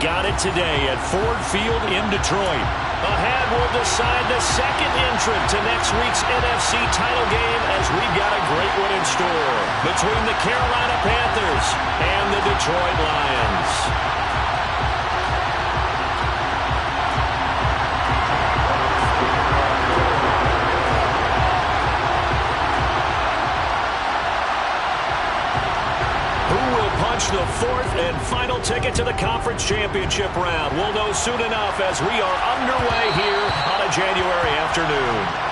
got it today at Ford Field in Detroit. Ahead will decide the second entrant to next week's NFC title game, as we've got a great one in store between the Carolina Panthers and the Detroit Lions. The fourth and final ticket to the conference championship round. We'll know soon enough as we are underway here on a January afternoon.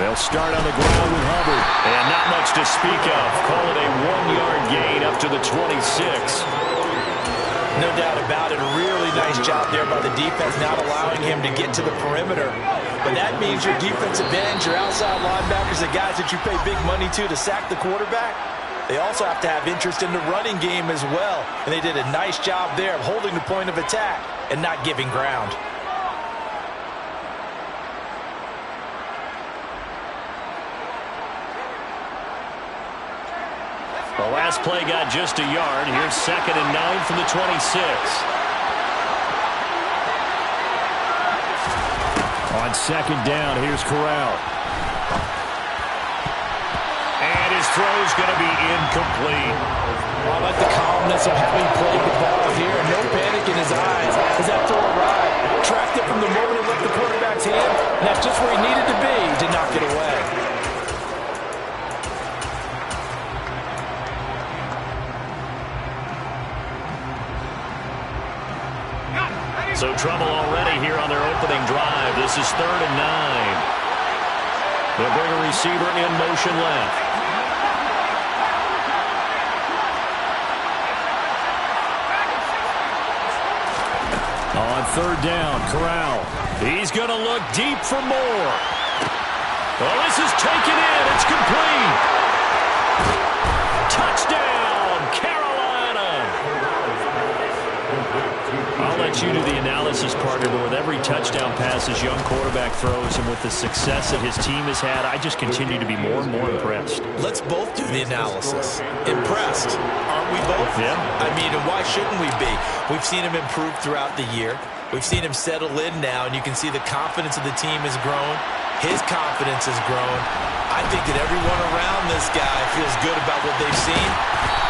They'll start on the ground with Hubbard. And not much to speak of. Call it a 1-yard gain up to the 26. No doubt about it. A really nice job there by the defense, not allowing him to get to the perimeter. But that means your defensive ends, your outside linebackers, the guys that you pay big money to sack the quarterback, they also have to have interest in the running game as well. And they did a nice job there of holding the point of attack and not giving ground. The last play got just a yard. Here's 2nd and 9 from the 26. On 2nd down, here's Corral. And his throw's going to be incomplete. I like the calmness of having played the ball here. No panic in his eyes as that throw arrived. Tracked it from the moment it left the quarterback's hand, and that's just where he needed to be to knock it away. So trouble already here on their opening drive. This is 3rd and 9. They'll bring a receiver in motion left. On 3rd down, Corral. He's going to look deep for more. Oh, this is taken in. It's complete. Touchdown, Carolina. I'll let you do the analysis, partner, but with every touchdown pass this young quarterback throws and with the success that his team has had, I just continue to be more and more impressed. Let's both do the analysis. Impressed, aren't we both? Yeah. I mean, and why shouldn't we be? We've seen him improve throughout the year. We've seen him settle in now, and you can see the confidence of the team has grown. His confidence has grown. I think that everyone around this guy feels good about what they've seen.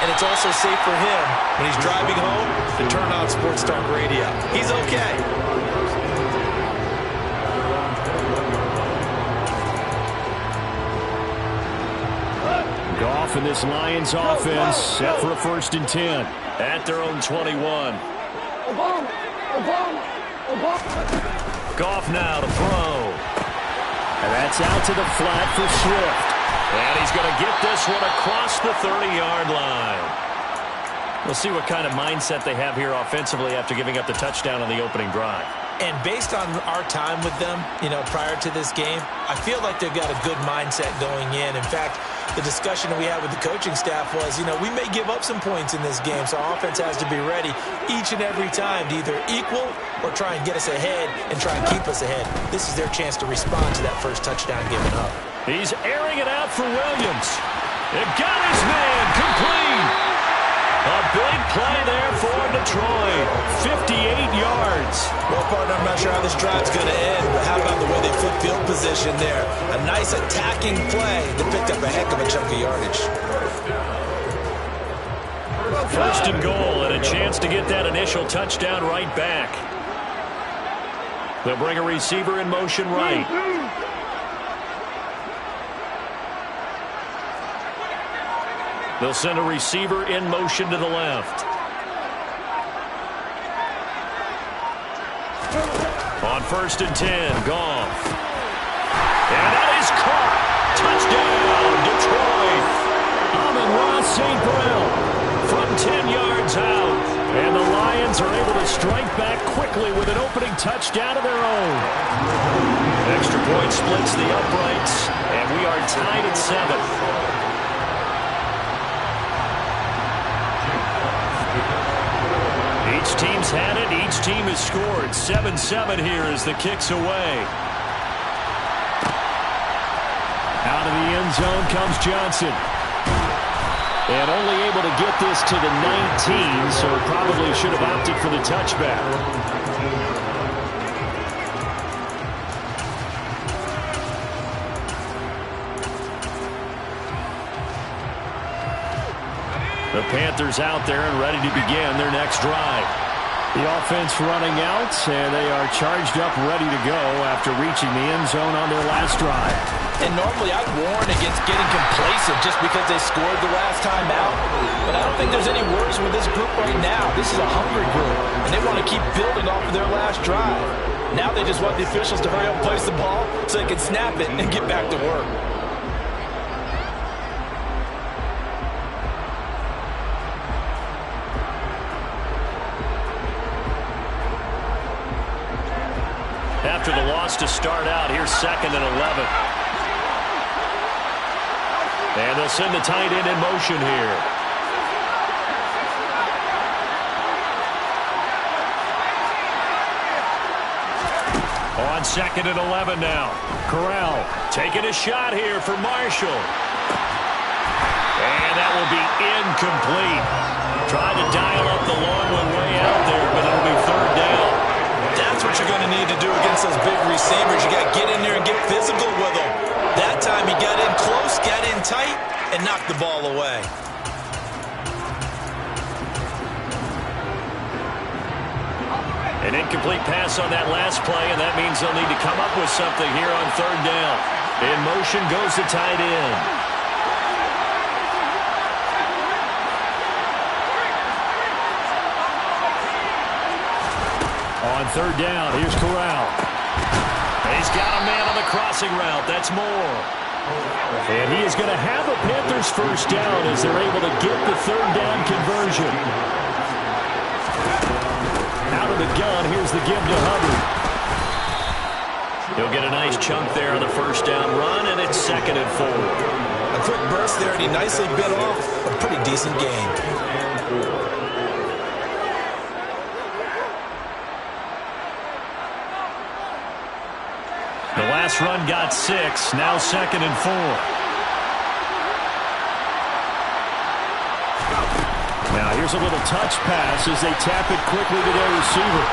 And it's also safe for him when he's driving home to turn on Sports Talk Radio. He's okay. Goff and this Lions offense set for a 1st and 10 at their own 21. Goff now to throw. And that's out to the flat for Swift. And he's going to get this one across the 30-yard line. We'll see what kind of mindset they have here offensively after giving up the touchdown on the opening drive. And based on our time with them, prior to this game, I feel like they've got a good mindset going in. In fact, the discussion that we had with the coaching staff was, we may give up some points in this game, so our offense has to be ready each and every time to either equal or try and get us ahead and try and keep us ahead. This is their chance to respond to that first touchdown given up. He's airing it out for Williams. It got his man complete. A big play there for Detroit. 58 yards. Well, partner, I'm not sure how this drive's going to end, but how about the way they flip field position there? A nice attacking play that picked up a heck of a chunk of yardage. 1st and goal and a chance to get that initial touchdown right back. They'll bring a receiver in motion right. They'll send a receiver in motion to the left. On 1st and 10, Goff. And that is caught. touchdown of their own. Extra point splits the uprights, and we are tied at 7. Each team's had it. Each team has scored. 7-7 here as the kick's away. Out of the end zone comes Johnson. And only able to get this to the 19, so probably should have opted for the touchback. The Panthers out there and ready to begin their next drive. The offense running out, and they are charged up, ready to go after reaching the end zone on their last drive. And normally I'd warn against getting complacent just because they scored the last time out. But I don't think there's any worries with this group right now. This is a hungry group, and they want to keep building off of their last drive. Now they just want the officials to hurry up and place the ball so they can snap it and get back to work. After the loss to start out, here's 2nd and 11. And they'll send the tight end in motion here. On 2nd and 11 now. Corral taking a shot here for Marshall. And that will be incomplete. Trying to dial up the long one way out there, but it'll be 3rd down. That's what you're going to need to do against those big receivers. You got to get in there and get physical with them. That time he got in close, got in tight, and knocked the ball away. An incomplete pass on that last play, and that means they'll need to come up with something here on 3rd down. In motion goes the tight end. On 3rd down, here's Corral. He's got a man on the crossing route. That's Moore. And he is going to have a Panthers first down as they're able to get the 3rd down conversion. Out of the gun, here's the give to Hubbard. He'll get a nice chunk there on the first down run, and it's 2nd and 4. A quick burst there, and he nicely bit off a pretty decent gain. The last run got 6, now 2nd and 4. Now here's a little touch pass as they tap it quickly to their receiver.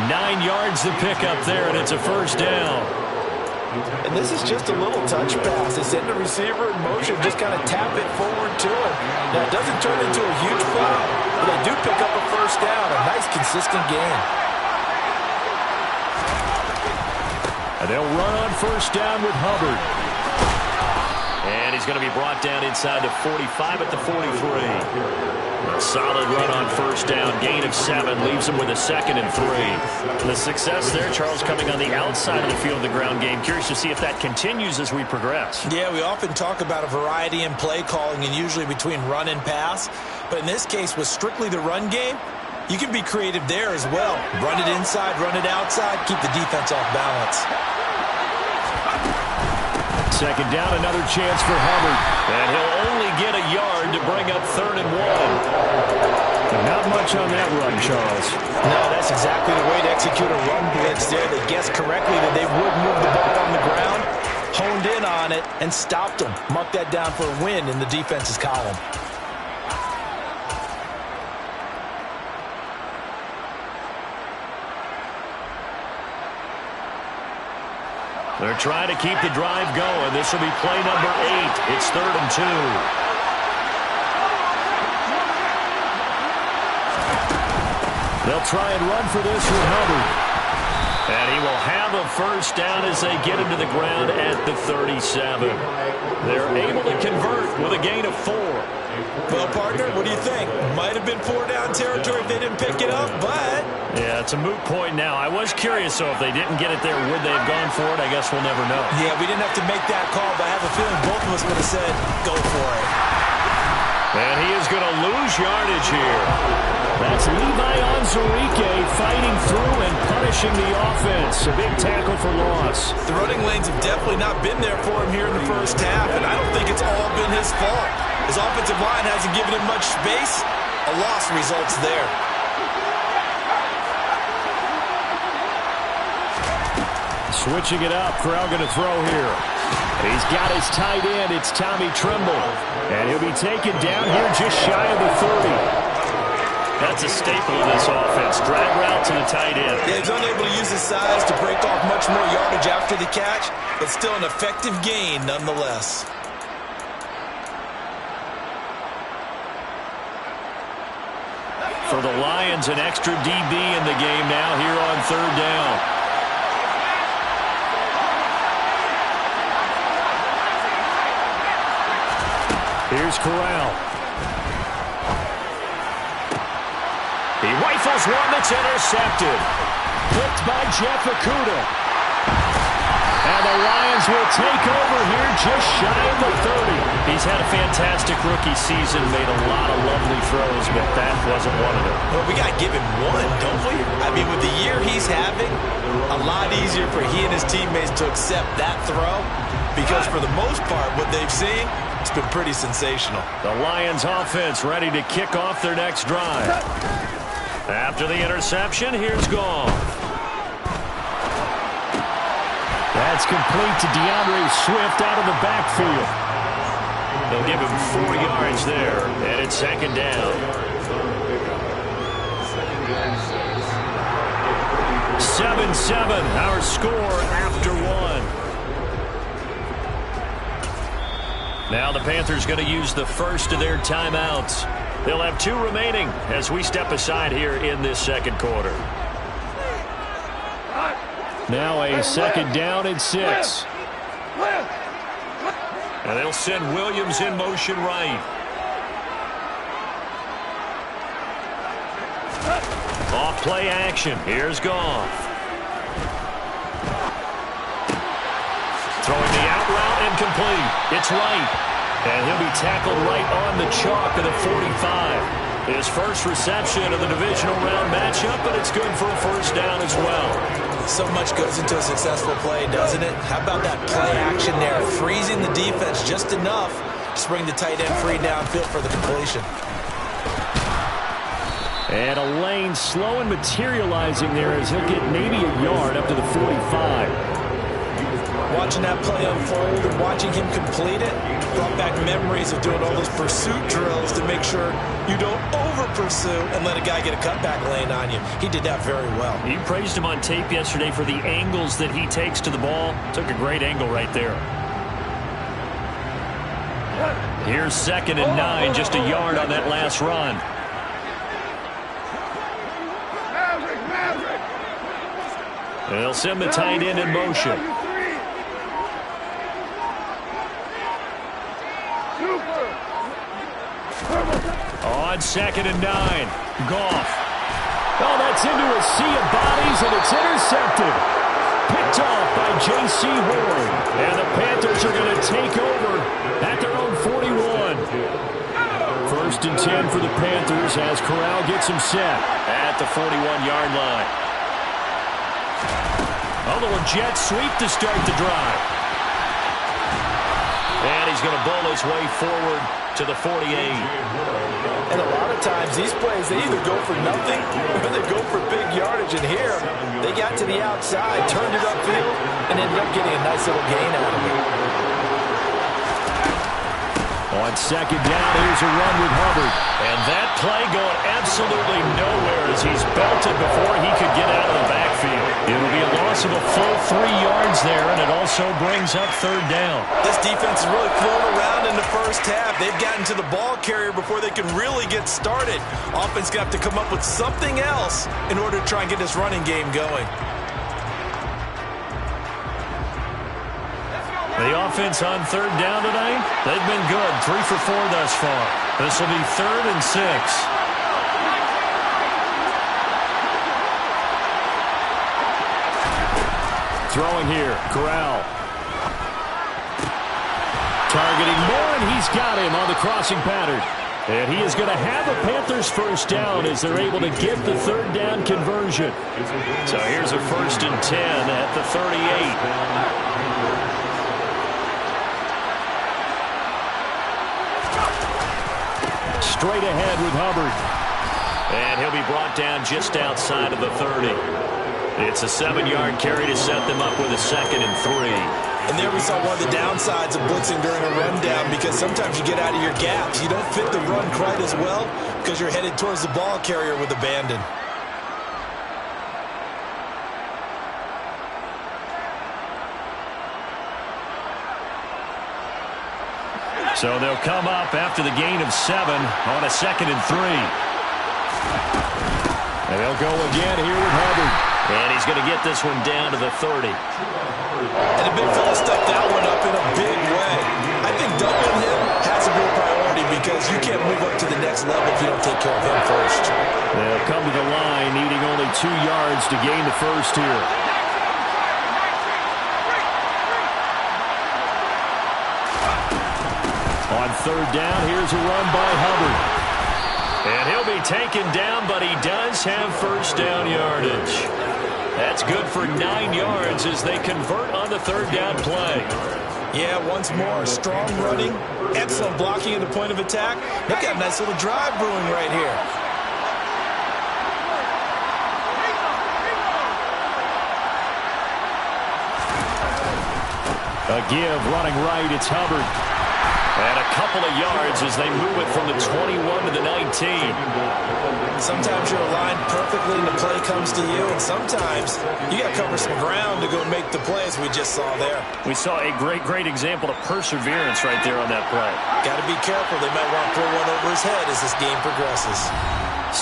9 yards to pick up there, and it's a first down. And this is just a little touch pass. They send the receiver in motion, just kind of tap it forward to him. Now it doesn't turn into a huge play, but they do pick up a first down, a nice consistent gain. And they'll run on first down with Hubbard. And he's going to be brought down inside the 45 at the 43. A solid run on first down. Gain of 7 leaves him with a 2nd and 3. The success there, Charles, coming on the outside of the field of the ground game. Curious to see if that continues as we progress. Yeah, we often talk about a variety in play calling and usually between run and pass. But in this case, with strictly the run game, you can be creative there as well. Run it inside, run it outside, keep the defense off balance. 2nd down, another chance for Hubbard. And he'll only get a yard to bring up 3rd and 1. Not much on that run, Charles. No, that's exactly the way to execute a run blitz there. They guessed correctly that they would move the ball on the ground, honed in on it, and stopped them. Mark that down for a win in the defense's column. They're trying to keep the drive going. This will be play number 8. It's 3rd and 2. They'll try and run for this with Hubbard. And he will have a first down as they get him to the ground at the 37. They're able to convert with a gain of 4. Well, partner, what do you think? Might have been 4-down territory if they didn't pick it up, but... Yeah, it's a moot point now. I was curious, so if they didn't get it there, would they have gone for it? I guess we'll never know. Yeah, we didn't have to make that call, but I have a feeling both of us would have said, go for it. And he is going to lose yardage here. That's Levi Onwuzurike fighting through and punishing the offense. A big tackle for loss. The running lanes have definitely not been there for him here in the first half, and I don't think it's all been his fault. His offensive line hasn't given him much space. A loss results there. Switching it up, Corral going to throw here. He's got his tight end. It's Tommy Tremble. And he'll be taken down here just shy of the 30. That's a staple of this offense. Drag route to the tight end. Yeah, he's unable to use his size to break off much more yardage after the catch, but still an effective gain nonetheless. For the Lions, an extra DB in the game now here on third down. Here's Corral. He rifles one that's intercepted. Picked by Jeff Okudah. And the Lions will take over here just shy of the 30. He's had a fantastic rookie season, made a lot of lovely throws, but that wasn't one of them. Well, we got to give him one, don't we? I mean, with the year he's having, a lot easier for he and his teammates to accept that throw, because for the most part, what they've seen, it's been pretty sensational. The Lions offense ready to kick off their next drive. After the interception, here's Goff. That's complete to DeAndre Swift out of the backfield. They'll give him 4 yards there, and it's second down. 7-7, our score after one. Now the Panthers going to use the first of their timeouts. They'll have 2 remaining as we step aside here in this second quarter. Now a second down and 6. And they'll send Williams in motion right. Off play action. Here's Goff. Throwing the out route and complete. It's right. And he'll be tackled right on the chalk of the 45. His first reception of the divisional round matchup, but it's good for a first down as well. So much goes into a successful play, doesn't it? How about that play action there? Freezing the defense just enough to bring the tight end free downfield for the completion. And a lane slow and materializing there as he'll get maybe a yard up to the 45. Watching that play unfold and watching him complete it brought back memories of doing all those pursuit drills to make sure you don't over-pursue and let a guy get a cutback lane on you. He did that very well. You praised him on tape yesterday for the angles that he takes to the ball. Took a great angle right there. Here's 2nd and 9, just a yard on that last run. They'll send the tight end in motion. On 2nd and 9, Goff. Oh, that's into a sea of bodies, and it's intercepted. Picked off by J.C. Horn. And the Panthers are going to take over at their own 41. 1st and 10 for the Panthers as Corral gets him set at the 41-yard line. A little jet sweep to start the drive. And he's going to bowl his way forward to the 48. And a lot of times these plays, they either go for nothing or they go for big yardage. And here, they got to the outside, turned it upfield, and ended up getting a nice little gain out of it. On 2nd down, here's a run with Hubbard. And that play going absolutely nowhere as he's belted before he could get out of the backfield. It'll be a loss of a full 3 yards there, and it also brings up 3rd down. This defense is really flown around in the first half. They've gotten to the ball carrier before they can really get started. Offense got to come up with something else in order to try and get this running game going. The offense on 3rd down tonight, they've been good. 3 for 4 thus far. This will be 3rd and 6. Throwing here, Corral. Targeting Moore, and he's got him on the crossing pattern. And he is going to have a Panthers first down as they're able to get the third down conversion. So here's a 1st and 10 at the 38. Straight ahead with Hubbard. And he'll be brought down just outside of the 30. It's a 7-yard carry to set them up with a 2nd and 3. And there we saw one of the downsides of blitzing during a rundown, because sometimes you get out of your gaps. You don't fit the run quite as well because you're headed towards the ball carrier with abandon. So they'll come up after the gain of 7 on a 2nd and 3. And they'll go again here with Hubbard. And he's going to get this one down to the 30. And the big fella stuffed that one up in a big way. I think doubling him has to be a priority, because you can't move up to the next level if you don't take care of him first. They'll come to the line needing only 2 yards to gain the first here. On 3rd down, here's a run by Hubbard. And he'll be taken down, but he does have first down yardage. That's good for 9 yards as they convert on the 3rd down play. Yeah, once more, strong running, excellent blocking at the point of attack. They've got a nice little drive brewing right here. A give, running right, it's Hubbard. And a couple of yards as they move it from the 21 to the 19. Sometimes you're aligned perfectly and the play comes to you, and sometimes you got to cover some ground to go make the plays we just saw there. We saw a great example of perseverance right there on that play. Got to be careful. They might want to throw one over his head as this game progresses.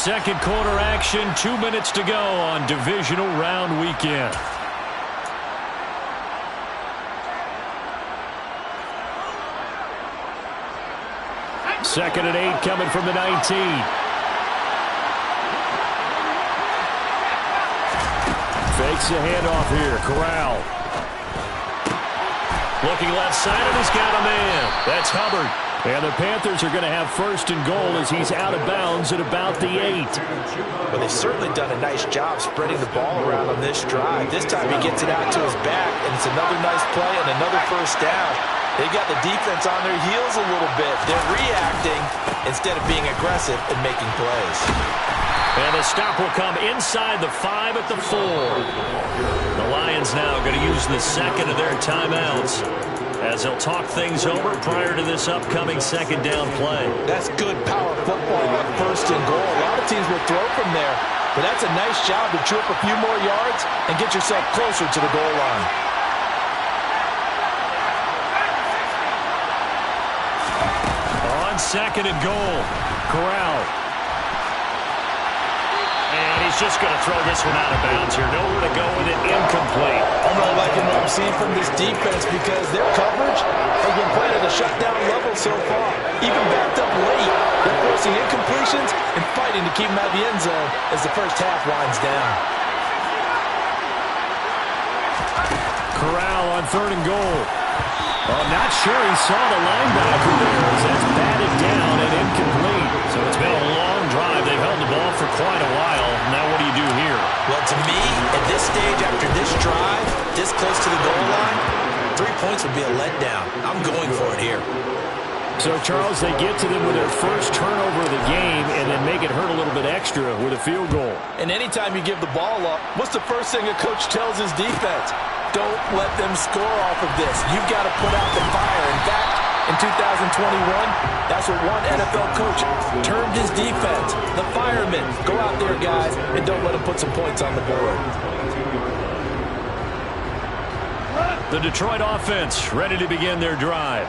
2nd quarter action, 2 minutes to go on divisional round weekend. Second and 8 coming from the 19. Fakes the handoff here. Corral. Looking left side, and he's got a man. That's Hubbard. And the Panthers are going to have 1st and goal as he's out of bounds at about the 8. Well, they've certainly done a nice job spreading the ball around on this drive. This time he gets it out to his back, and it's another nice play and another first down. They've got the defense on their heels a little bit. They're reacting instead of being aggressive and making plays. And the stop will come inside the 5 at the 4. The Lions now going to use the 2nd of their timeouts as they'll talk things over prior to this upcoming 2nd down play. That's good power football on 1st and goal. A lot of teams will throw from there, but that's a nice job to chew up a few more yards and get yourself closer to the goal line. On 2nd and goal, Corral. And he's just going to throw this one out of bounds here. Nowhere to go with it, incomplete. I'm not liking what I'm seeing from this defense, because their coverage has been playing at a shutdown level so far. Even backed up late, they're forcing incompletions and fighting to keep them out of the end zone as the first half winds down. Corral on 3rd and goal. I'm not sure he saw the linebacker there as that's batted down and incomplete. So it's been a long drive. They've held the ball for quite a while. Now what do you do here? Well, to me, at this stage, after this drive, this close to the goal line, 3 points would be a letdown. I'm going for it here. So, Charles, they get to them with their first turnover of the game and then make it hurt a little bit extra with a field goal. And anytime you give the ball up, what's the first thing a coach tells his defense? Don't let them score off of this. You've got to put out the fire. In fact, in 2021, that's what one NFL coach termed his defense. The firemen. Go out there, guys, and don't let them put some points on the board. The Detroit offense ready to begin their drive.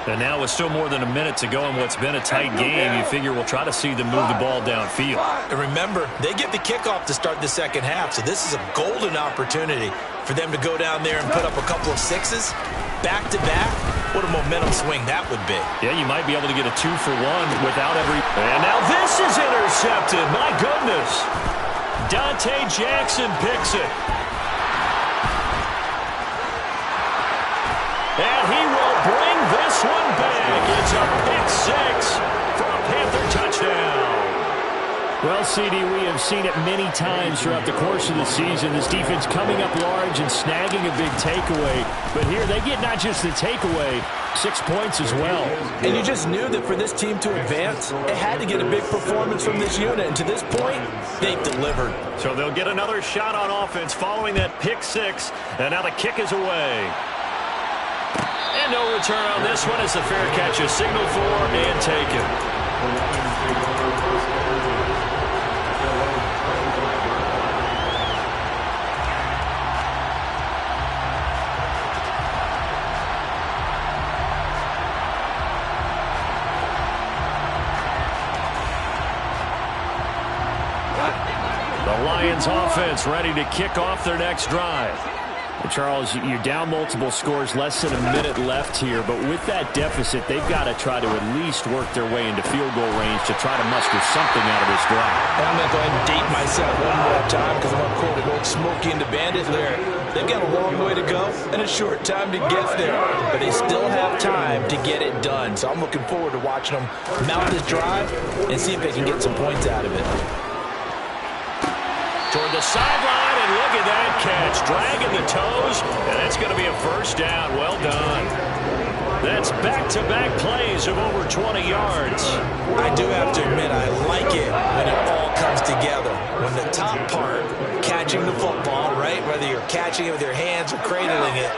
And now with still more than a minute to go in what's been a tight game, you figure we'll try to see them move the ball downfield. And remember, they get the kickoff to start the second half, so this is a golden opportunity for them to go down there and put up a couple of sixes back-to-back. What a momentum swing that would be. Yeah, you might be able to get a 2-for-1 without every... And now this is intercepted. My goodness. Dante Jackson picks it. And he will bring this one back. It's a pick 6 for a Panther touchdown. Well, CD, we have seen it many times throughout the course of the season. This defense coming up large and snagging a big takeaway. But here they get not just the takeaway, 6 points as well. And you just knew that for this team to advance, it had to get a big performance from this unit. And to this point, they've delivered. So they'll get another shot on offense following that pick six. And now the kick is away. And no return on this one as the fair catch is signaled for and taken. The Lions offense ready to kick off their next drive. And Charles, you're down multiple scores, less than a minute left here. But with that deficit, they've got to try to at least work their way into field goal range to try to muster something out of this drive. And I'm going to go ahead and date myself one more time because I'm going to quote an old Smokey and the Bandit lyric. They've got a long way to go and a short time to get there. But they still have time to get it done. So I'm looking forward to watching them mount this drive and see if they can get some points out of it. Toward the sideline, and look at that catch. Dragging the toes, and it's going to be a first down. Well done. That's back-to-back plays of over 20 yards. I do have to admit, I like it when it all comes together. When the top part, catching the football, right, whether you're catching it with your hands or cradling it,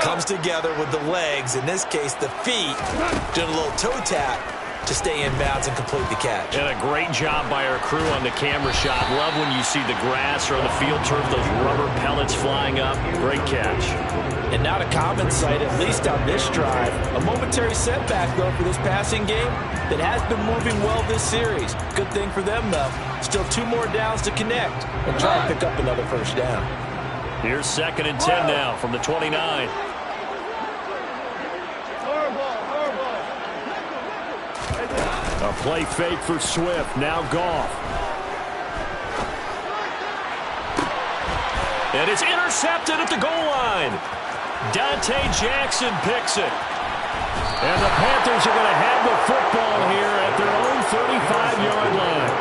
comes together with the legs, in this case the feet, doing a little toe tap to stay in bounds and complete the catch. And a great job by our crew on the camera shot. Love when you see the grass or the field turf, those rubber pellets flying up. Great catch. And not a common sight, at least on this drive. A momentary setback, though, for this passing game that has been moving well this series. Good thing for them, though. Still 2 more downs to connect and try and pick up another first down. Here's 2nd and 10 now from the 29. A play fake for Swift. Now Goff. And it's intercepted at the goal line. Dante Jackson picks it. And the Panthers are going to have the football here at their own 35-yard line.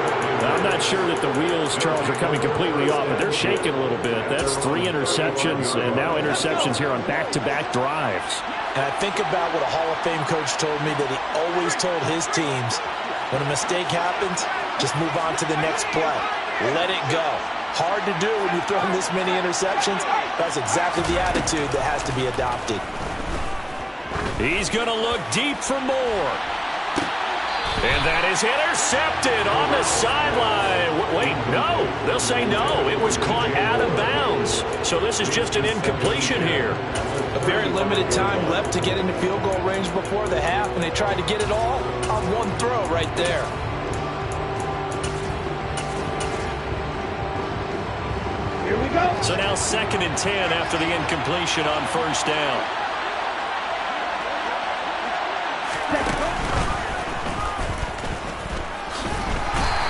I'm not sure that the wheels, Charles, are coming completely off, but they're shaking a little bit. That's 3 interceptions, and now interceptions here on back-to-back drives. And I think about what a Hall of Fame coach told me that he always told his teams, when a mistake happens, just move on to the next play. Let it go. Hard to do when you throw this many interceptions. That's exactly the attitude that has to be adopted. He's going to look deep for more. And that is intercepted on the sideline. Wait, no. They'll say no. It was caught out of bounds. So this is just an incompletion here. A very limited time left to get into field goal range before the half, and they tried to get it all on one throw right there. Here we go. So now 2nd and 10 after the incompletion on first down.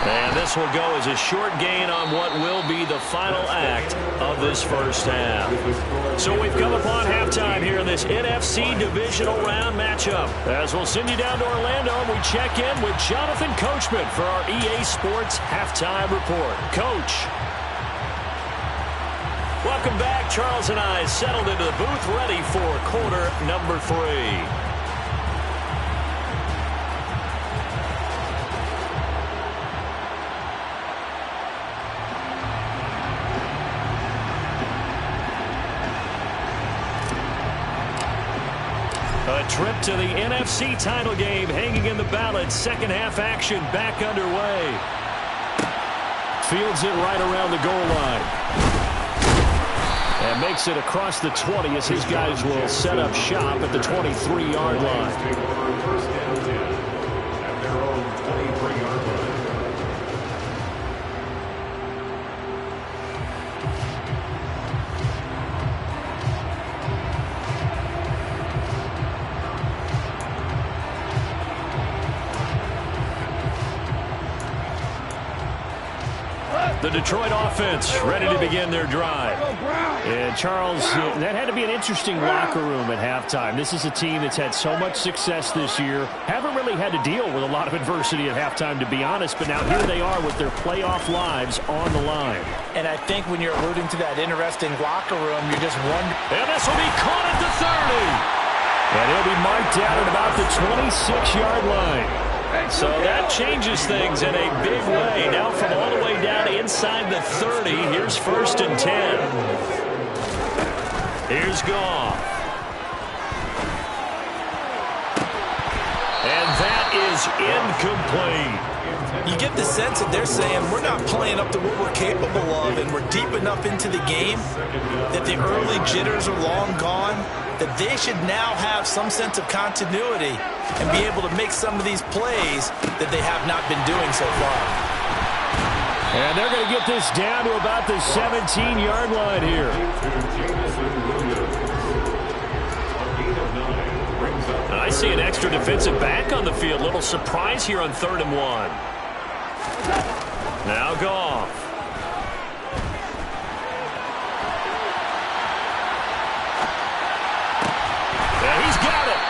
And this will go as a short gain on what will be the final act of this first half. So we've come upon halftime here in this NFC Divisional Round matchup. As we'll send you down to Orlando, and we check in with Jonathan Coachman for our EA Sports Halftime Report. Coach. Welcome back. Charles and I settled into the booth, ready for quarter number 3. A trip to the NFC title game hanging in the balance. Second half action back underway. Fields it right around the goal line. And makes it across the 20 as his guys will set up shop at the 23-yard line. The Detroit offense ready to begin their drive. And Charles, that had to be an interesting locker room at halftime. This is a team that's had so much success this year. Haven't really had to deal with a lot of adversity at halftime, to be honest. But now here they are with their playoff lives on the line. And I think when you're alluding to that interesting locker room, you're just wondering. And this will be caught at the 30. And he'll be marked down at about the 26-yard line. So that changes things in a big way. Now from all the way down inside the 30, here's 1st and 10. Here's Goff. And that is incomplete. You get the sense that they're saying we're not playing up to what we're capable of, and we're deep enough into the game that the early jitters are long gone, that they should now have some sense of continuity and be able to make some of these plays that they have not been doing so far. And they're going to get this down to about the 17-yard line here. And I see an extra defensive back on the field. Little surprise here on 3rd and 1. Now Goff. And he's got it.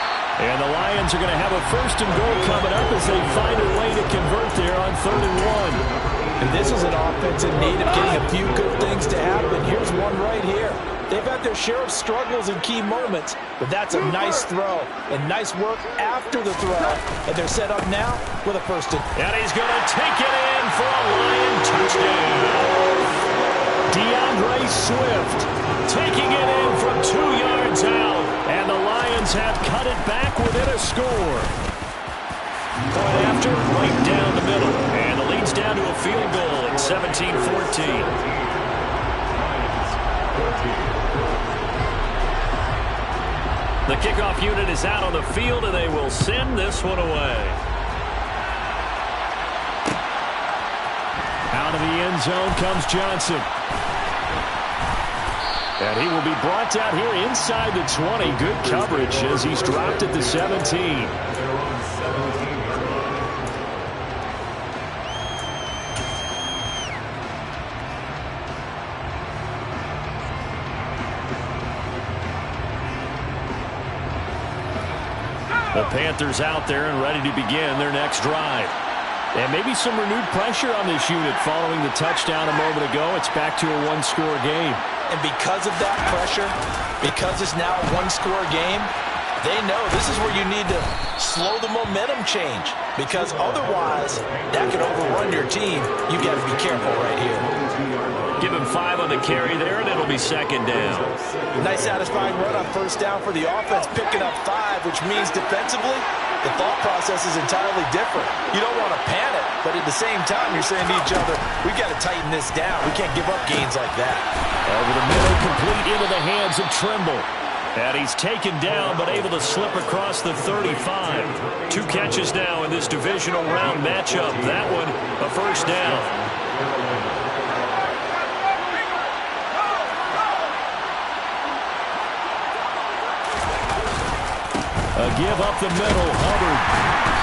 And the Lions are going to have a 1st and goal coming up as they find a way to convert there on 3rd and 1. And this is an offense in need of getting a few good things to happen. Here's one right here. They've had their share of struggles in key moments, but that's a nice throw and nice work after the throw. And they're set up now with a 1st and. And he's going to take it in for a Lion touchdown. DeAndre Swift taking it in from 2 yards out. And the Lions have cut it back within a score. Point after, right down the middle. And the lead's down to a field goal at 17-14. The kickoff unit is out on the field, and they will send this one away. Out of the end zone comes Johnson. And he will be brought down here inside the 20. Good coverage as he's dropped at the 17. The Panthers out there and ready to begin their next drive. And maybe some renewed pressure on this unit following the touchdown a moment ago. It's back to a one-score game. And because of that pressure, because it's now a one-score game, they know this is where you need to slow the momentum change. Because otherwise, that could overrun your team. You got to be careful right here. Give him 5 on the carry there, and it'll be 2nd down. Nice satisfying run on 1st down for the offense, picking up 5, which means defensively, the thought process is entirely different. You don't want to panic, but at the same time, you're saying to each other, we've got to tighten this down. We can't give up gains like that. Over the middle, complete into the hands of Trimble. And he's taken down, but able to slip across the 35. 2 catches now in this divisional round matchup. That one, a 1st down. A give up the middle, Hubbard.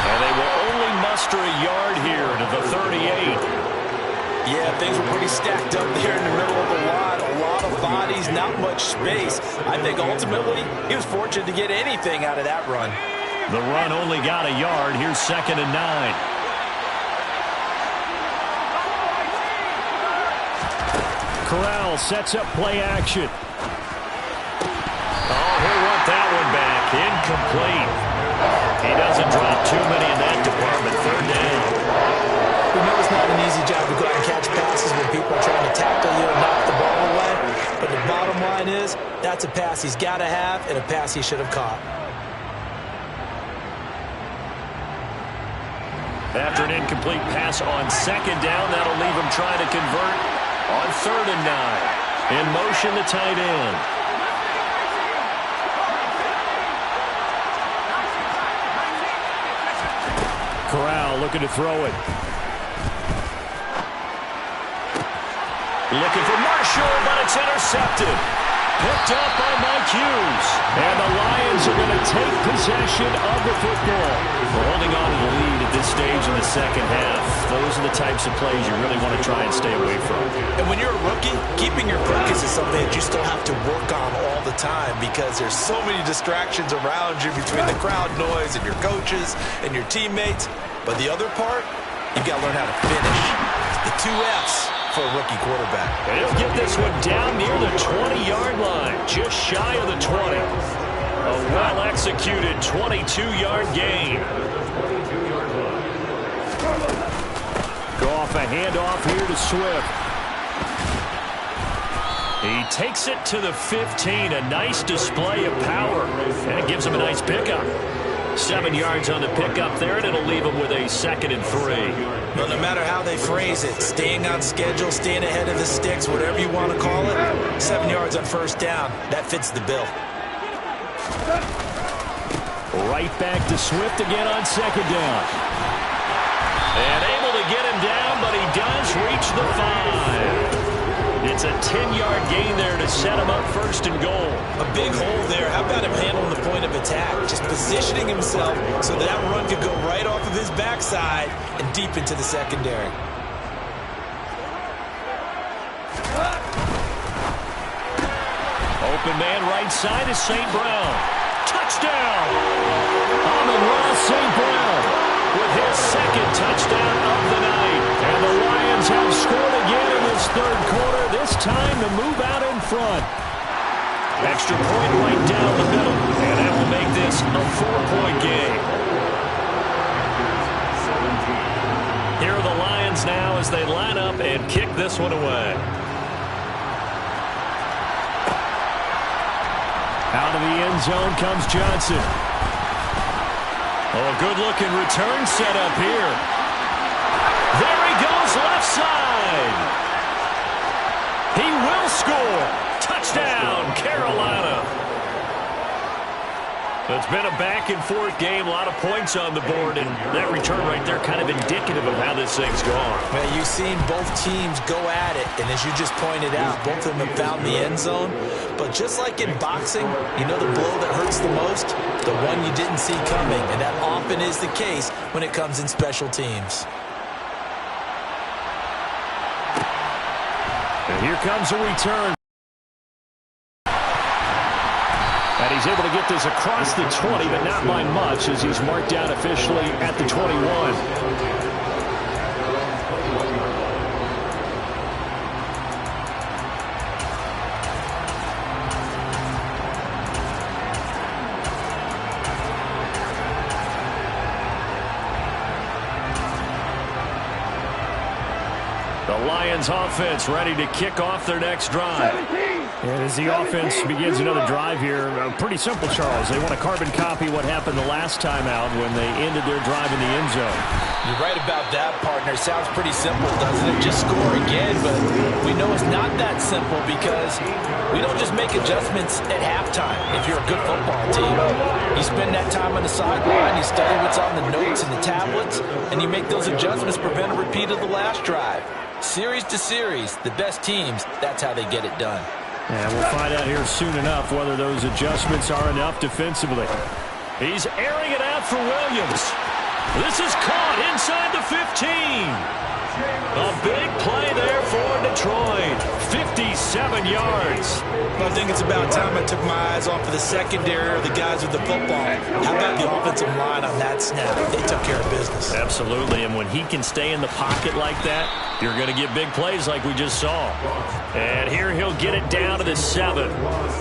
And they will only muster a yard here to the 38. Yeah, things were pretty stacked up there in the middle of the line. A lot of bodies, not much space. I think ultimately he was fortunate to get anything out of that run. The run only got a yard. Here's 2nd and 9. Corral sets up play action. Oh, he'll want that one back. Incomplete. He doesn't drop too many in that department. 3rd down. We know it's not an easy job to go out and catch passes when people are trying to tackle you and knock the ball away. But the bottom line is, that's a pass he's got to have and a pass he should have caught. After an incomplete pass on 2nd down, that'll leave him trying to convert on 3rd and 9. In motion, the tight end. Corral looking to throw it. Looking for Marshall, but it's intercepted. Picked up by Mike Hughes. And the Lions are going to take possession of the football. We're holding on to the lead at this this stage in the second half, those are the types of plays you really want to try and stay away from. And when you're a rookie, keeping your focus is something that you still have to work on all the time because there's so many distractions around you between the crowd noise and your coaches and your teammates. But the other part, you've got to learn how to finish. The 2 F's for a rookie quarterback. And he'll get this one down near the 20-yard line, just shy of the 20. A well-executed 22-yard gain. Goff, a handoff here to Swift. He takes it to the 15. A nice display of power. And it gives him a nice pickup. 7 yards on the pickup there, and it'll leave him with a 2nd and 3. Well, no matter how they phrase it, staying on schedule, staying ahead of the sticks, whatever you want to call it, 7 yards on first down, that fits the bill. Right back to Swift again on 2nd down. And able to get him down, but he does reach the 5. It's a 10-yard gain there to set him up 1st and goal. A big hole there. How about him handling the point of attack? Just positioning himself so that run could go right off of his backside and deep into the secondary. Open man right side is St. Brown. Touchdown! Amon-Ra St. Brown with his 2nd touchdown of the night. And the Lions have scored again in this 3rd quarter, this time to move out in front. Extra point right down the middle, and that will make this a 4-point game. Here are the Lions now as they line up and kick this one away. Out of the end zone comes Johnson. Oh, a good-looking return set up here. There he goes, left side. He will score. Touchdown, Carolina. It's been a back-and-forth game, a lot of points on the board, and that return right there kind of indicative of how this thing's gone. Well, you've seen both teams go at it, and as you just pointed out, both of them have found the end zone. But just like in boxing, you know the blow that hurts the most? The one you didn't see coming, and that often is the case when it comes in special teams. And here comes a return. And he's able to get this across the 20, but not by much as he's marked down officially at the 21. The Lions offense ready to kick off their next drive. And as the offense begins another drive here, pretty simple, Charles. They want to carbon copy what happened the last time out when they ended their drive in the end zone. You're right about that, partner. Sounds pretty simple, doesn't it? Just score again, but we know it's not that simple because we don't just make adjustments at halftime if you're a good football team. You spend that time on the sideline, you study what's on the notes and the tablets, and you make those adjustments, prevent a repeat of the last drive. Series to series, the best teams, that's how they get it done. And we'll find out here soon enough whether those adjustments are enough defensively. He's airing it out for Williams. This is caught inside the 15. A big play there for Detroit. 57 yards. I think it's about time I took my eyes off of the secondary or the guys with the football. How about the offensive line on that snap? They took care of business. Absolutely, and when he can stay in the pocket like that, you're going to get big plays like we just saw. And here he'll get it down to the 7.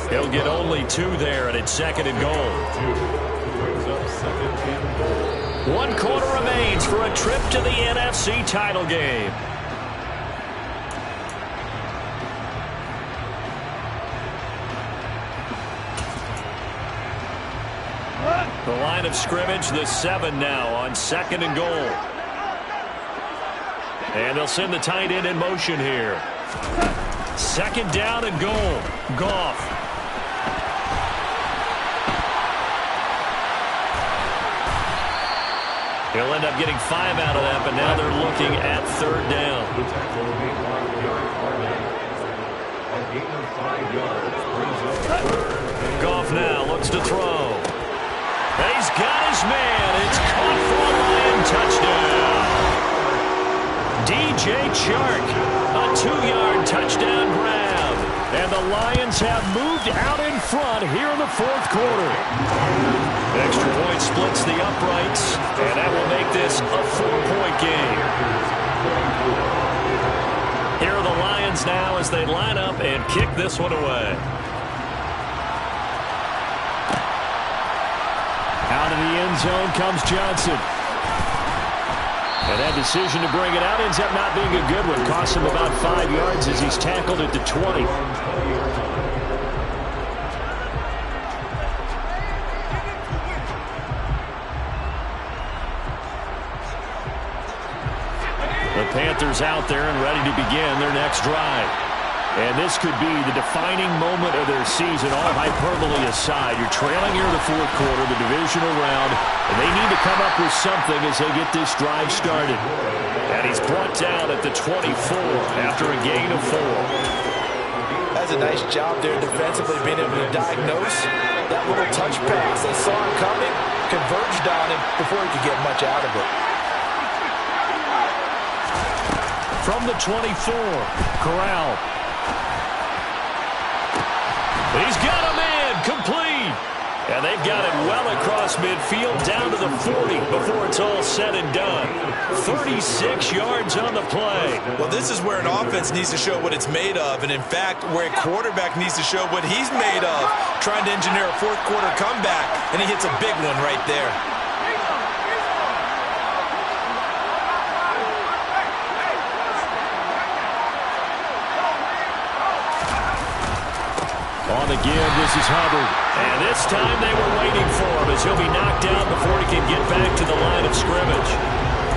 He'll get only 2 there, and it's 2nd and goal. 1 quarter remains for a trip to the NFC title game. The line of scrimmage, the 7 now on 2nd and goal. And they'll send the tight end in motion here. 2nd down and goal. Goff. He'll end up getting 5 out of that, but now they're looking at 3rd down. Goff now looks to throw. He's got his man. It's caught for a Lion touchdown. DJ Chark, a 2-yard touchdown grab. And the Lions have moved out in front here in the fourth quarter. Extra point splits the uprights, and that will make this a 4-point game. Here are the Lions now as they line up and kick this one away. Out of the end zone comes Johnson. And that decision to bring it out ends up not being a good one. Costs him about 5 yards as he's tackled at the 20. The Panthers out there and ready to begin their next drive. And this could be the defining moment of their season, all hyperbole aside. You're trailing here in the fourth quarter, the divisional round, and they need to come up with something as they get this drive started. And he's brought down at the 24 after a gain of 4. That's a nice job there defensively, being able to diagnose that little touch pass. They saw him coming, converged on him before he could get much out of it. From the 24, Corral. He's got a man complete. And they've got it well across midfield down to the 40 before it's all said and done. 36 yards on the play. Well, this is where an offense needs to show what it's made of. And, in fact, where a quarterback needs to show what he's made of. Trying to engineer a fourth quarter comeback, and he hits a big one right there. On the give, this is Hubbard. And this time they were waiting for him as he'll be knocked down before he can get back to the line of scrimmage.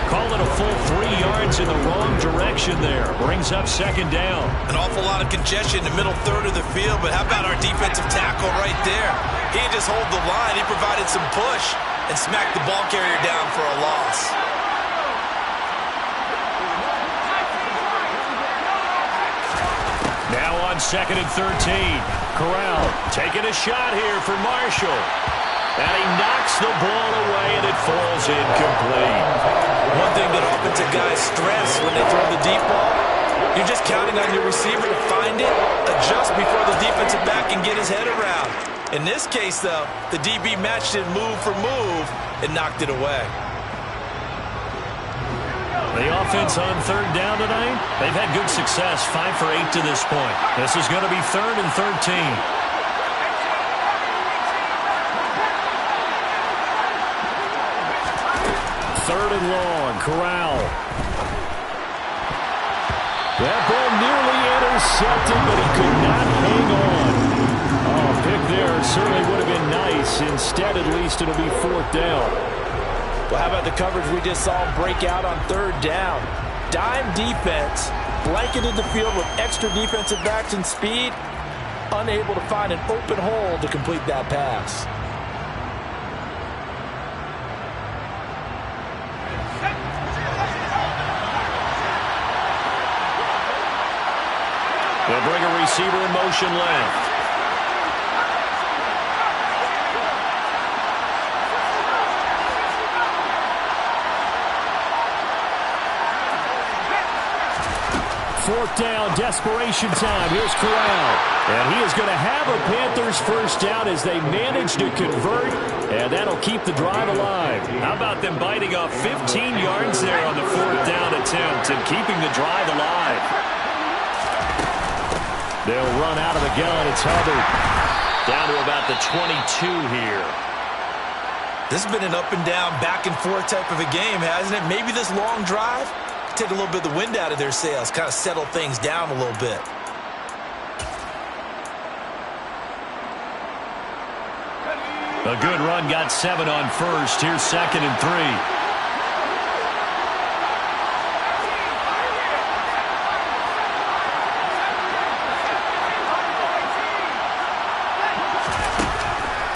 Call it a full 3 yards in the wrong direction there. Brings up second down. An awful lot of congestion in the middle third of the field, but how about our defensive tackle right there? He didn't just hold the line. He provided some push and smacked the ball carrier down for a loss. Now on second and 13. Corral taking a shot here for Marshall. And he knocks the ball away, and it falls incomplete. One thing that offensive guys stress when they throw the deep ball, you're just counting on your receiver to find it, adjust before the defensive back can get his head around. In this case, though, the DB matched it move for move and knocked it away. The offense on third down tonight, they've had good success, 5 for 8 to this point. This is going to be 3rd and 13. Third and long, Corral. That ball nearly intercepted, but he could not hang on. Oh, pick there certainly would have been nice. Instead, at least, it'll be 4th down. Well, how about the coverage we just saw break out on third down? Dime defense, blanketed the field with extra defensive backs and speed, unable to find an open hole to complete that pass. They'll bring a receiver in motion left. Fourth down, desperation time. Here's Corral. And he is going to have a Panthers first down as they manage to convert, and that'll keep the drive alive. How about them biting off 15 yards there on the 4th down attempt and keeping the drive alive? They'll run out of the gun. It's Hubbard. Down to about the 22 here. This has been an up and down, back and forth type of a game, hasn't it? Maybe this long drive take a little bit of the wind out of their sails, kind of settle things down a little bit. A good run, got 7 on first. Here's 2nd and 3.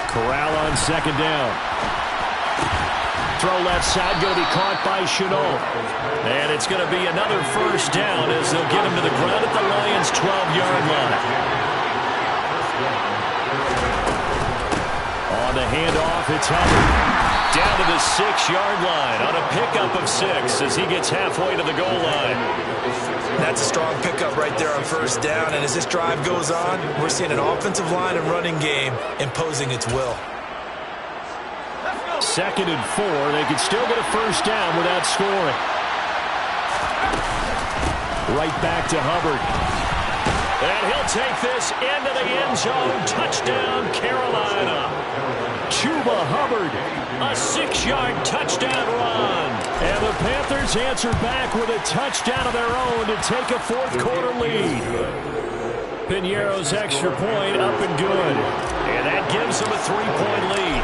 Corral on 2nd down. Throw left side, going to be caught by Chenault. And it's going to be another first down as they'll get him to the ground at the Lions' 12-yard line. On the handoff, it's Hubbard. Down to the 6-yard line on a pickup of 6 as he gets halfway to the goal line. That's a strong pickup right there on first down. And as this drive goes on, we're seeing an offensive line and running game imposing its will. 2nd and 4. They could still get a first down without scoring. Right back to Hubbard. And he'll take this into the end zone. Touchdown, Carolina. Chuba Hubbard. A 6-yard touchdown run. And the Panthers answer back with a touchdown of their own to take a fourth-quarter lead. Piñeiro's extra point up and good. And that gives them a 3-point lead.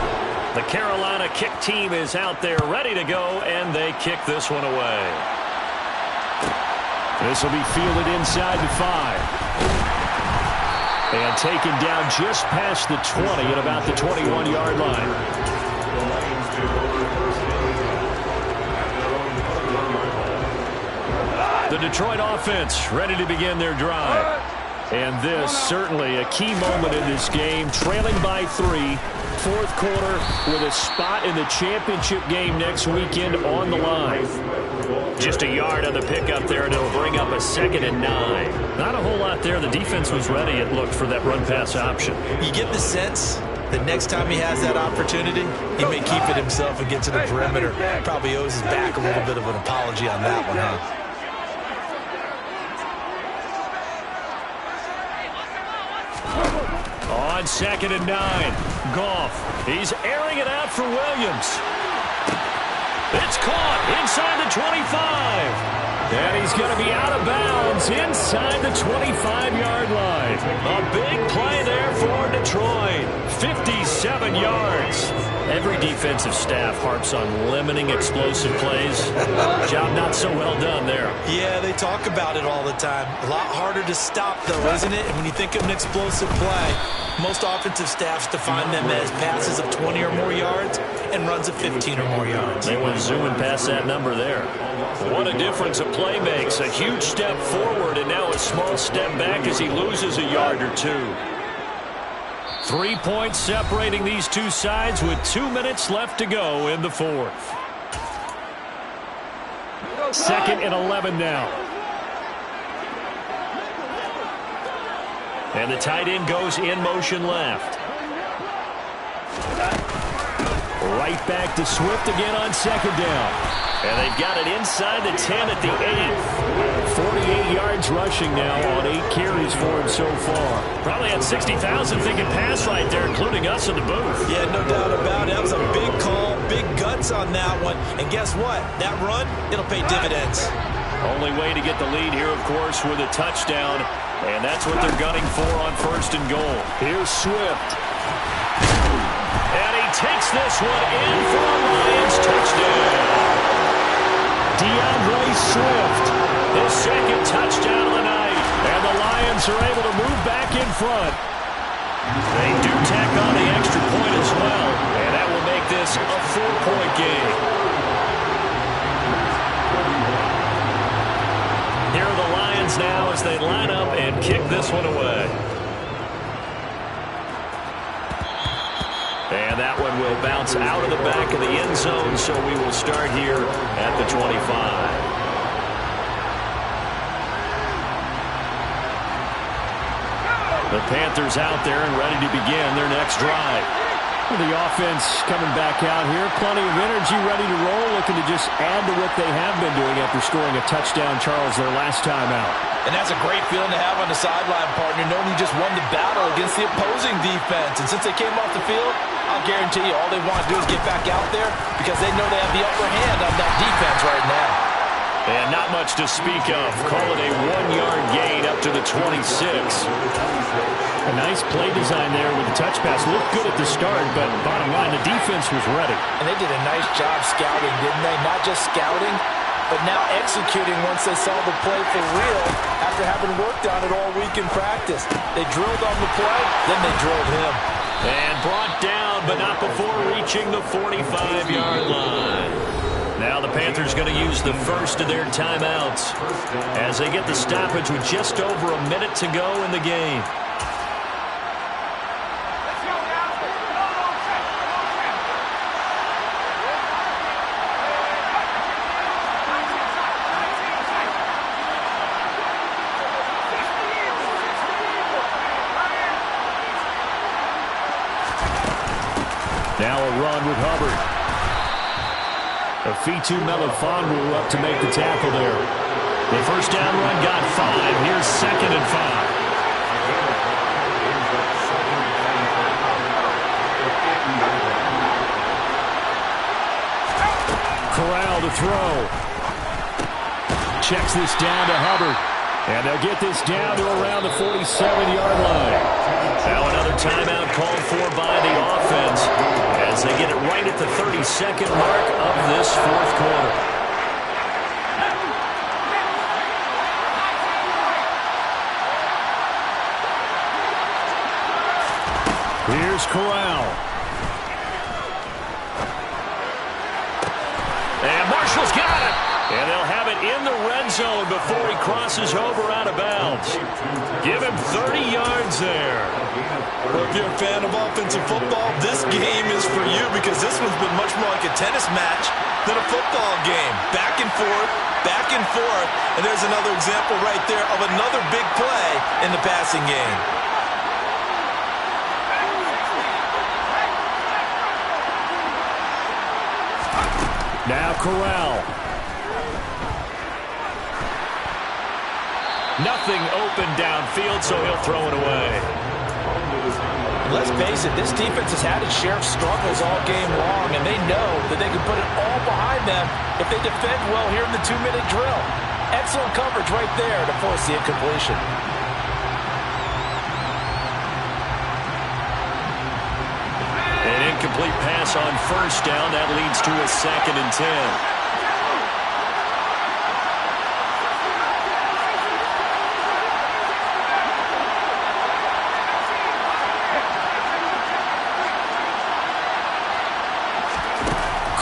The Carolina kick team is out there ready to go, and they kick this one away. This will be fielded inside the 5. And taken down just past the 20 at about the 21-yard line. The Detroit offense ready to begin their drive. And this certainly a key moment in this game. Trailing by 3. Fourth quarter with a spot in the championship game next weekend on the line. Just a yard on the pickup there, and it'll bring up a 2nd and 9. Not a whole lot there. The defense was ready, it looked, for that run-pass option. You get the sense that next time he has that opportunity, he may keep it himself and get to the perimeter. Probably owes his back a little bit of an apology on that one, huh? On 2nd and 9, Goff. He's airing it out for Williams. It's caught inside the 25. And he's going to be out of bounds inside the 25-yard line. A big play there for Detroit. 57 yards. Every defensive staff harps on limiting explosive plays. Job not so well done there. Yeah, they talk about it all the time. A lot harder to stop, though, isn't it? And when you think of an explosive play, most offensive staffs define them as passes of 20 or more yards and runs of 15 or more yards. They went zooming past that number there. What a difference a play makes. A huge step forward and now a small step back as he loses a yard or 2. 3 points separating these two sides with 2 minutes left to go in the fourth. 2nd and 11 now. And the tight end goes in motion left. Right back to Swift again on 2nd down. And they've got it inside the 10 at the 8. 48 yards rushing now on 8 carries for him so far. Probably had 60,000 thinking pass right there, including us in the booth. Yeah, no doubt about it. That was a big call, big guts on that one. And guess what? That run, it'll pay dividends. Only way to get the lead here, of course, with a touchdown. And that's what they're gunning for on 1st and goal. Here's Swift. And he takes this one in for a Lions touchdown. DeAndre Swift. His 2nd touchdown of the night. And the Lions are able to move back in front. They do tack on the extra point as well. And that will make this a 4-point game. Here are the Lions now as they line up and kick this one away. And that one will bounce out of the back of the end zone, so we will start here at the 25. The Panthers out there and ready to begin their next drive. Well, the offense coming back out here, plenty of energy, ready to roll, looking to just add to what they have been doing after scoring a touchdown, Charles, their last time out. And that's a great feeling to have on the sideline, partner, knowing you just won the battle against the opposing defense. And since they came off the field, I'll guarantee you all they want to do is get back out there because they know they have the upper hand on that defense right now. And not much to speak of. Call it a 1-yard gain up to the 26. A nice play design there with the touch pass. Looked good at the start, but bottom line, the defense was ready. And they did a nice job scouting, didn't they? Not just scouting, but now executing once they saw the play for real after having worked on it all week in practice. They drilled on the play, then they drilled him. And brought down, but not before reaching the 45-yard line. Now the Panthers going to use the first of their timeouts as they get the stoppage with just over a minute to go in the game. Now a run with Hubbard. Afitu Melifonwu up to make the tackle there. The first down run got 5. Here's 2nd and 5. Corral to throw. Checks this down to Hubbard. And they'll get this down to around the 47-yard line. Now another timeout called for by the offense as they get it right at the 32nd mark of this fourth quarter. Here's Corral. And Marshall's got it. And they'll have it in the red zone before he crosses over out of bounds. Give him 30 yards there. Well, if you're a fan of offensive football, this game is for you because this one's been much more like a tennis match than a football game. Back and forth, and there's another example right there of another big play in the passing game. Now Corral. Nothing open downfield, so he'll throw it away. Let's face it, this defense has had its share of struggles all game long, and they know that they can put it all behind them if they defend well here in the 2-minute drill. Excellent coverage right there to force the incompletion. An incomplete pass on first down. That leads to a 2nd and 10.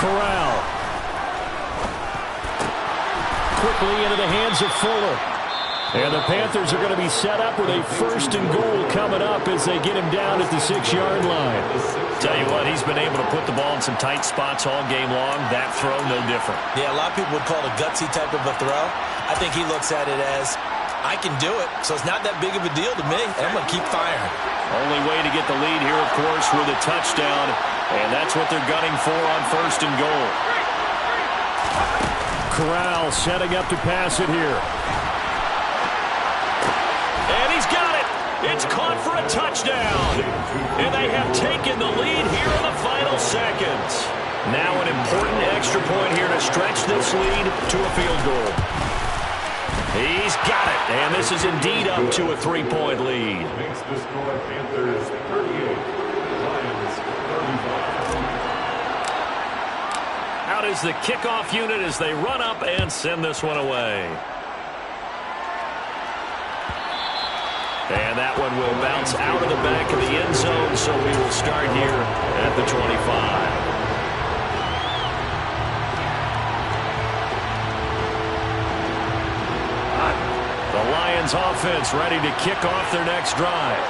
Corral. Quickly into the hands of Fuller. And the Panthers are going to be set up with a 1st and goal coming up as they get him down at the 6-yard line. Tell you what, he's been able to put the ball in some tight spots all game long. That throw, no different. Yeah, a lot of people would call it a gutsy type of a throw. I think he looks at it as, I can do it, so it's not that big of a deal to me, and I'm going to keep firing. Only way to get the lead here, of course, with a touchdown, and that's what they're gunning for on 1st and goal. Corral setting up to pass it here. And he's got it. It's caught for a touchdown. And they have taken the lead here in the final seconds. Now an important extra point here to stretch this lead to a field goal. He's got it. And this is indeed up to a 3-point lead. Makes the score Panthers 38, Lions 35. Out is the kickoff unit as they run up and send this one away. And that one will bounce out of the back of the end zone, so we will start here at the 25. The Lions offense ready to kick off their next drive.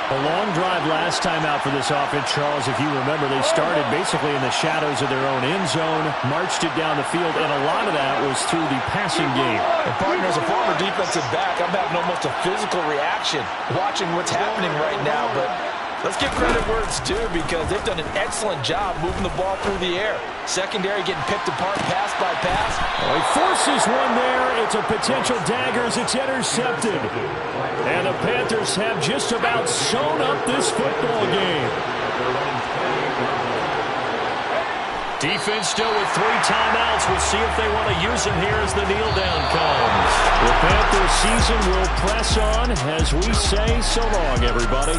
A long drive last time out for this offense, Charles. If you remember, they started basically in the shadows of their own end zone, marched it down the field, and a lot of that was through the passing game. And partner, as a former defensive back, I'm having almost a physical reaction watching what's happening right now. But let's give credit where it's due because they've done an excellent job moving the ball through the air. Secondary getting picked apart pass by pass. Well, he forces one there. It's a potential dagger as it's intercepted. And the Panthers have just about sewn up this football game. Defense still with 3 timeouts. We'll see if they want to use them here as the kneel down comes. The Panthers season will press on as we say so long, everybody.